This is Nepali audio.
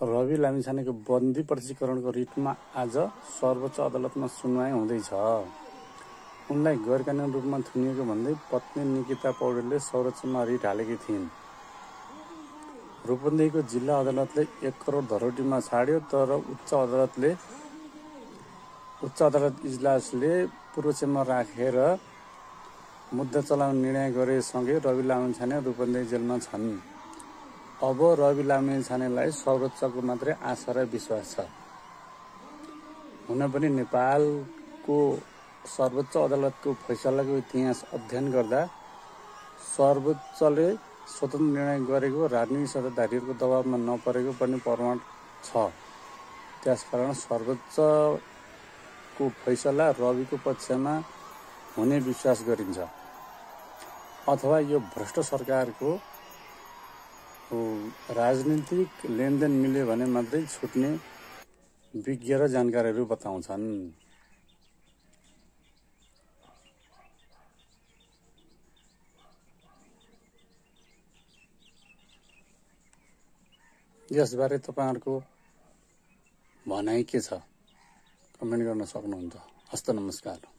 रवि लामिछानेको बन्दी प्रष्टीकरणको रिटमा आज सर्वोच्च अदालतमा सुनवाई हुँदैछ। उनलाई गैरकानुनी रूपमा थुनिएको भन्दै पत्नी निकिता पौडेलले सर्वोच्चमा रिट हालेकी थिइन्। रूपन्देहीको जिल्ला अदालतले 1 करोड धरोटीमा छाड्यो, तर उच्च अदालत इजलासले पूर्वक्षमा राखेर मुद्दा चलाउने निर्णय गरेसँगै रवि लामिछाने रूपन्देही जेलमा छन्। अब रवि लामिछानेलाई सर्वोच्चको मात्रै आशा र विश्वास छ। हुन पनि नेपालको सर्वोच्च अदालतको फैसलाको इतिहास अध्ययन गर्दा सर्वोच्चले स्वतन्त्र निर्णय गरेको राजनीतिक सत्ताधारीहरूको दबावमा नपरेको पनि प्रमाण छ। त्यसकारण सर्वोच्चको फैसला रविको पक्षमा हुने विश्वास गरिन्छ, अथवा यो भ्रष्ट सरकारको राजनीतिक लेनदेन मिल्यो भने मात्रै छुट्ने विज्ञ र जानकारहरू बताउँछन्। यसबारे तपाईहरुको भनाइ के छ? कमेन्ट गर्न सक्नुहुन्छ। हस्त नमस्कार।